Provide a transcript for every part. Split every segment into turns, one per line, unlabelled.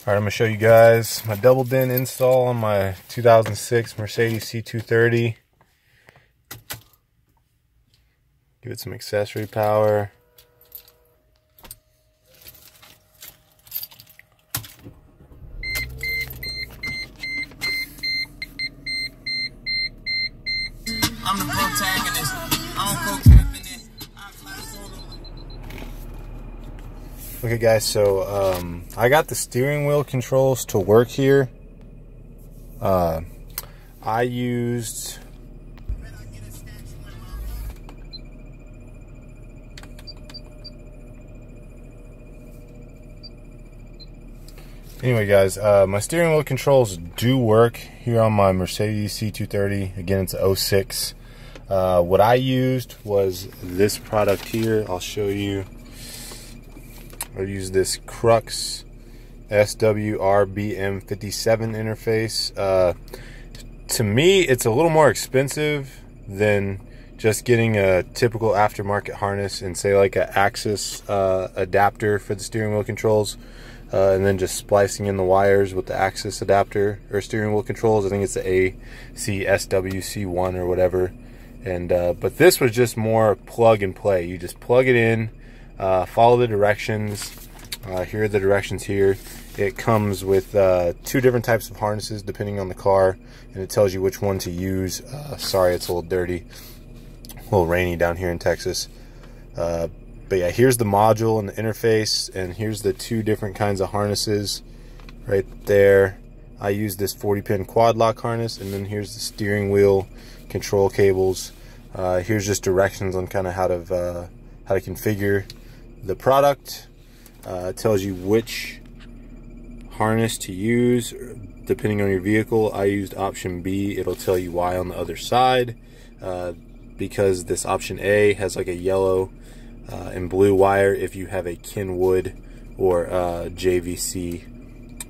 Alright, I'm going to show you guys my double din install on my 2006 Mercedes C230. Give it some accessory power.
I'm the protagonist. I'm co-captain it.
Okay guys, so I got the steering wheel controls to work here. I used anyway guys, my steering wheel controls do work here on my Mercedes C230. Again, it's a 06. What I used was this product here. I'll show you. I use this CRUX SWRBM-57 interface. To me, it's a little more expensive than just getting a typical aftermarket harness and say like an axis adapter for the steering wheel controls, and then just splicing in the wires with the axis adapter or steering wheel controls. I think it's the ACSWC1 or whatever. And but this was just more plug and play. You just plug it in, follow the directions. Here are the directions here. It comes with 2 different types of harnesses depending on the car, and it tells you which one to use. Sorry, it's a little dirty, a little rainy down here in Texas. But yeah, here's the module and the interface, and here's the 2 different kinds of harnesses right there. I use this 40-pin quad lock harness, and then here's the steering wheel control cables. Here's just directions on kind of how to configure the product. It tells you which harness to use depending on your vehicle. I used option B. It'll tell you why on the other side, because this option A has like a yellow and blue wire if you have a Kenwood or JVC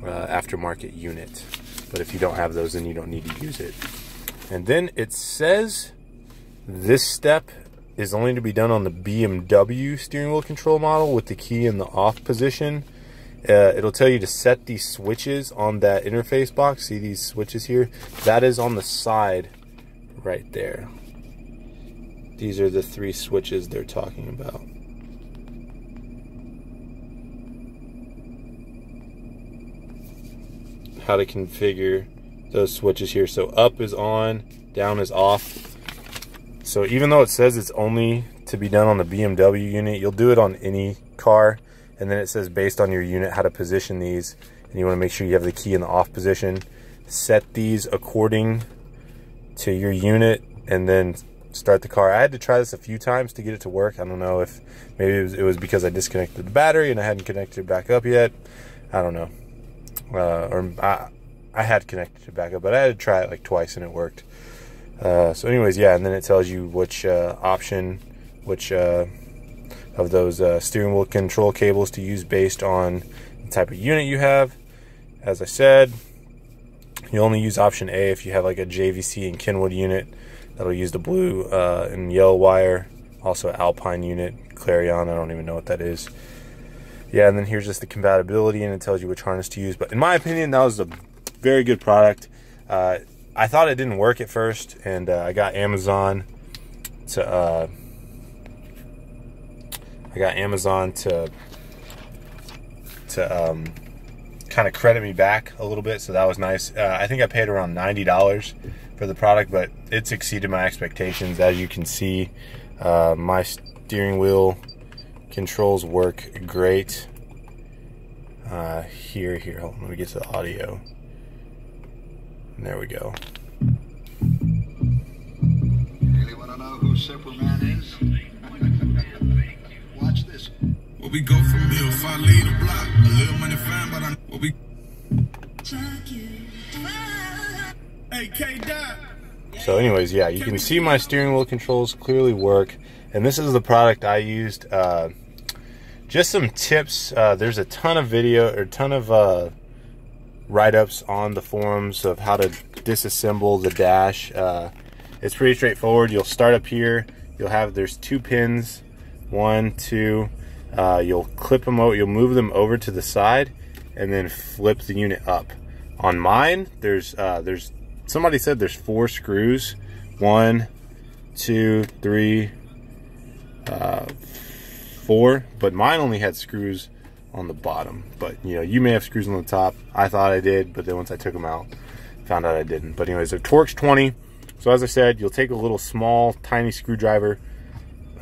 aftermarket unit. But if you don't have those, then you don't need to use it. And then it says this step is only to be done on the BMW steering wheel control model with the key in the off position. It'll tell you to set these switches on that interface box. See these switches here? That is on the side right there. These are the 3 switches they're talking about. How to configure those switches here. So up is on, down is off. So even though it says it's only to be done on the BMW unit, you'll do it on any car. And then it says based on your unit how to position these, and you want to make sure you have the key in the off position. Set these according to your unit and then start the car. I had to try this a few times to get it to work. I don't know if maybe it was because I disconnected the battery and I hadn't connected it back up yet. I don't know. I had connected it back up, but I had to try it like twice and it worked. So anyways, yeah, and then it tells you which option, which of those steering wheel control cables to use based on the type of unit you have. As I said, you only use option A if you have like a JVC and Kenwood unit. That'll use the blue and yellow wire. Also Alpine unit, Clarion, I don't even know what that is. Yeah, and then here's just the compatibility, and it tells you which harness to use. But in my opinion, that was a very good product. I thought it didn't work at first, and I got Amazon to kind of credit me back a little bit, so that was nice. I think I paid around $90 for the product, but it's exceeded my expectations. As you can see, my steering wheel controls work great. Here, hold on, let me get to the audio. And there we go.
Really want to know who Superman is? Watch this.
Well, we go from here. If I lead a block, a little money fine, but I will be. Hey, K-Dot.
So anyways, yeah, you can see my steering wheel controls clearly work. And this is the product I used. Just some tips. There's a ton of video, or a ton of write-ups on the forums of how to disassemble the dash. It's pretty straightforward. You'll start up here. There's 2 pins, 1, 2. You'll clip them out. You'll move them over to the side, and then flip the unit up. On mine, there's somebody said there's 4 screws. 1, 2, 3, 4, but mine only had screws on the bottom. But you know, you may have screws on the top. I thought I did, but then once I took them out, found out I didn't. But anyways, they're Torx 20. So as I said, you'll take a little small, tiny screwdriver,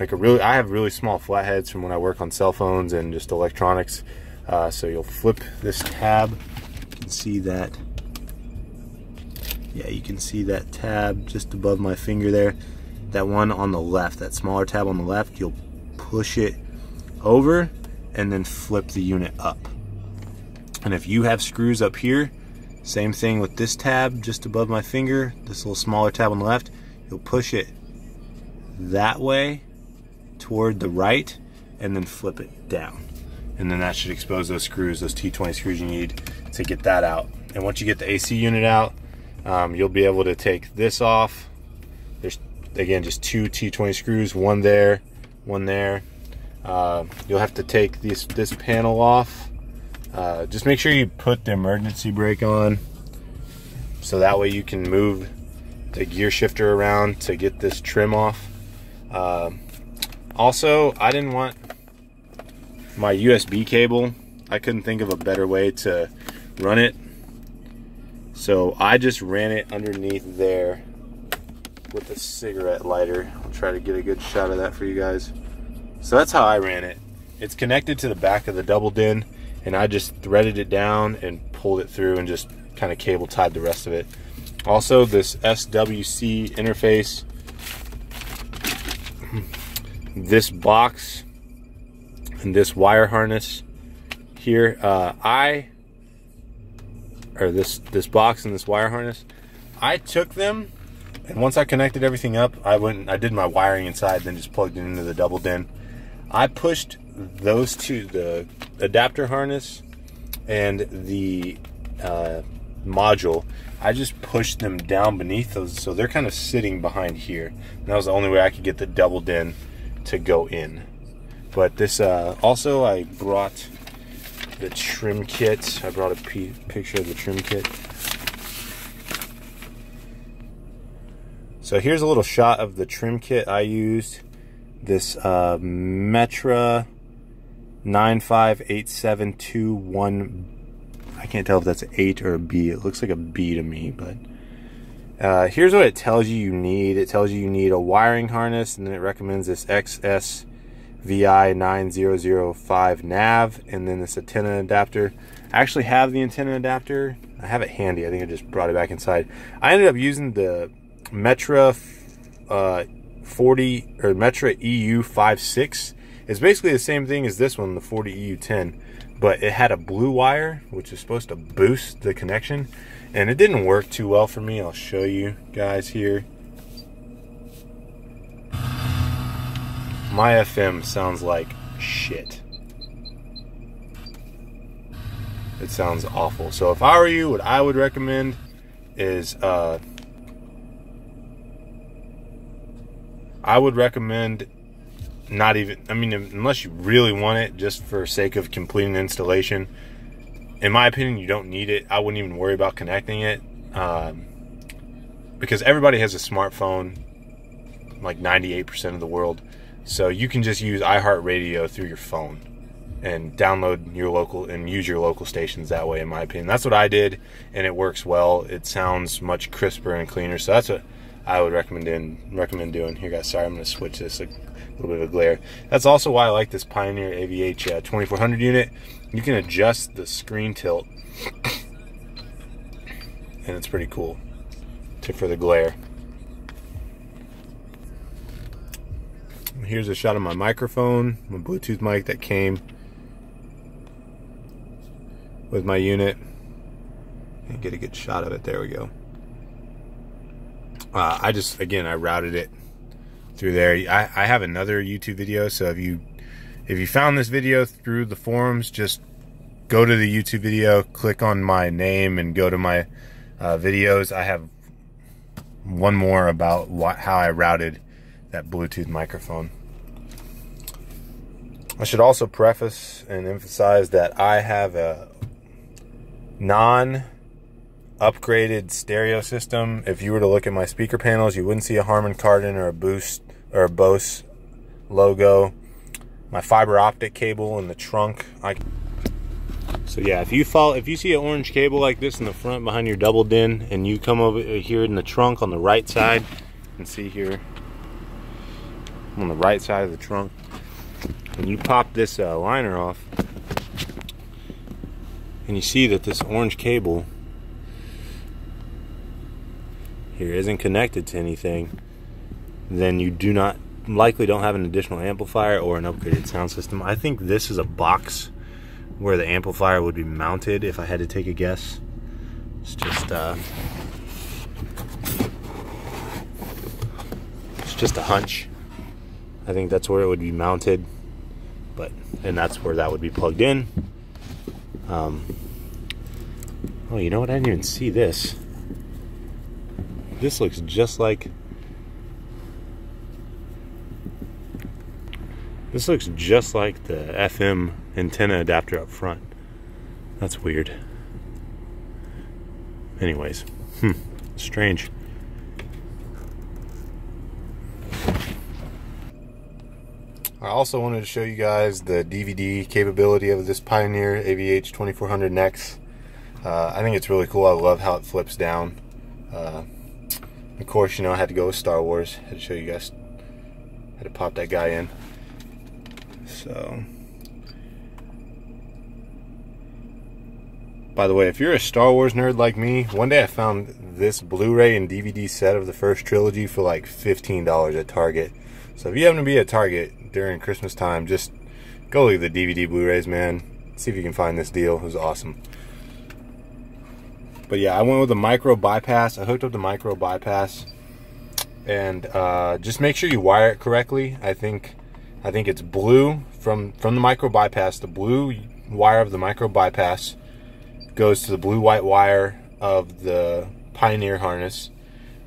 like I have really small flatheads from when I work on cell phones and just electronics. So you'll flip this tab. You can see that. Yeah, you can see that tab just above my finger there. That one on the left, that smaller tab on the left, you'll push it over and then flip the unit up. And if you have screws up here, same thing with this tab just above my finger, this little smaller tab on the left, you'll push it that way toward the right and then flip it down. And then that should expose those screws, those T20 screws you need to get that out. And once you get the AC unit out, you'll be able to take this off. There's, again, just 2 T20 screws, one there, one there. You'll have to take this panel off. Just make sure you put the emergency brake on, so that way you can move the gear shifter around to get this trim off. Also, I didn't want my USB cable. I couldn't think of a better way to run it, so I just ran it underneath there with a cigarette lighter. I'll try to get a good shot of that for you guys. So that's how I ran it. It's connected to the back of the double din, and I just threaded it down and pulled it through and just kind of cable tied the rest of it. Also, this SWC interface, this box and this wire harness here, this box and this wire harness, I took them, and once I connected everything up, I did my wiring inside, then just plugged it into the double din. I pushed those two, the adapter harness and the module, I just pushed them down beneath those, so they're kind of sitting behind here. And that was the only way I could get the double din to go in. But this, also I brought the trim kit. I brought a picture of the trim kit. So here's a little shot of the trim kit I used. This Metra 958721. I can't tell if that's an 8 or a B. It looks like a B to me, but here's what it tells you you need. It tells you need a wiring harness, and then it recommends this XSVI9005 nav, and then this antenna adapter. I actually have the antenna adapter. I have it handy. I think I just brought it back inside. I ended up using the Metra 40 or Metra EU56. It's basically the same thing as this one, the 40 EU10, but it had a blue wire, which is supposed to boost the connection, and it didn't work too well for me. I'll show you guys here. My FM sounds like shit. It sounds awful. So if I were you, what I would recommend is I would recommend not even, I mean, unless you really want it, just for sake of completing the installation. In my opinion, you don't need it. I wouldn't even worry about connecting it, because everybody has a smartphone, like 98% of the world. So you can just use iHeartRadio through your phone and download your local and use your local stations that way, in my opinion. That's what I did, and it works well. It sounds much crisper and cleaner. So that's what I would recommend doing. Here, guys, sorry, I'm going to switch this, a little bit of a glare. That's also why I like this Pioneer AVH 2400 unit. You can adjust the screen tilt, and it's pretty cool for the glare. Here's a shot of my microphone, my Bluetooth mic that came with my unit. And get a good shot of it. There we go. I routed it through there. I have another YouTube video, so if you found this video through the forums, just go to the YouTube video, click on my name, and go to my videos. I have one more about how I routed that Bluetooth microphone. I should also preface and emphasize that I have non-upgraded stereo system. If you were to look at my speaker panels, you wouldn't see a Harman Kardon or a Boost or a Bose logo. My fiber optic cable in the trunk. So yeah, if you see an orange cable like this in the front behind your double din, and you come over here in the trunk on the right side, and see here on the right side of the trunk, and you pop this liner off, and you see that this orange cable here isn't connected to anything, then you likely don't have an additional amplifier or an upgraded sound system. I think this is a box where the amplifier would be mounted, if I had to take a guess. It's just a hunch. I think that's where it would be mounted, and that's where that would be plugged in. Oh, you know what? I didn't even see this. This looks just like the FM antenna adapter up front. That's weird. Anyways, strange. I also wanted to show you guys the DVD capability of this Pioneer AVH 2400 NEX. I think it's really cool. I love how it flips down. Of course, you know, I had to go with Star Wars. I had to show you guys. I had to pop that guy in. So, by the way, if you're a Star Wars nerd like me, one day I found this Blu-ray and DVD set of the first trilogy for like $15 at Target. So if you happen to be at Target during Christmas time, just go look at the DVD Blu-rays, man. See if you can find this deal. It was awesome. But yeah, I went with a micro bypass. I hooked up the micro bypass, and just make sure you wire it correctly. I think it's blue from the micro bypass. The blue wire of the micro bypass goes to the blue-white wire of the Pioneer harness.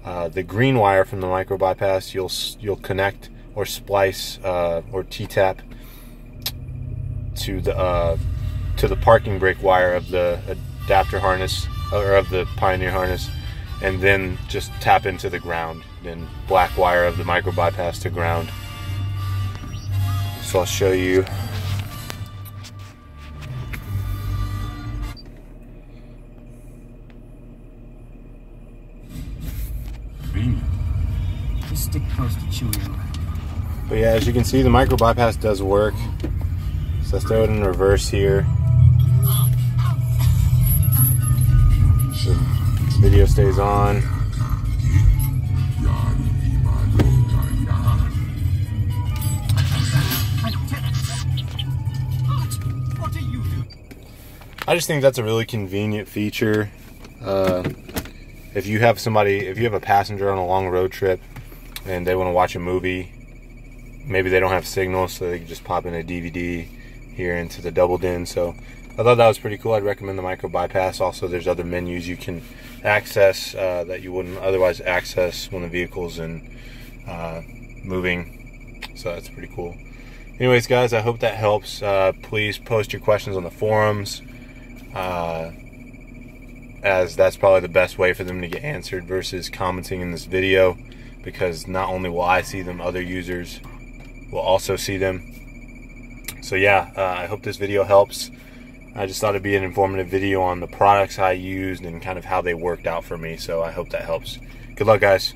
The green wire from the micro bypass you'll connect or splice or T-tap to the parking brake wire of the adapter harness, or of the Pioneer harness, and then just tap into the ground. Then black wire of the micro bypass to ground. So I'll show you.
Just stick close to Chewie.
But yeah, as you can see, the micro bypass does work. So let's throw it in reverse here. So the video stays on. I just think that's a really convenient feature. If you have a passenger on a long road trip and they want to watch a movie, maybe they don't have signal, so they can just pop in a DVD here into the double din. So I thought that was pretty cool. I'd recommend the micro bypass. Also, there's other menus you can access that you wouldn't otherwise access when the vehicle's in moving. So that's pretty cool. Anyways, guys, I hope that helps. Please post your questions on the forums, as that's probably the best way for them to get answered versus commenting in this video, because not only will I see them, other users will also see them. So yeah, I hope this video helps. I just thought it'd be an informative video on the products I used and kind of how they worked out for me, so I hope that helps. Good luck, guys.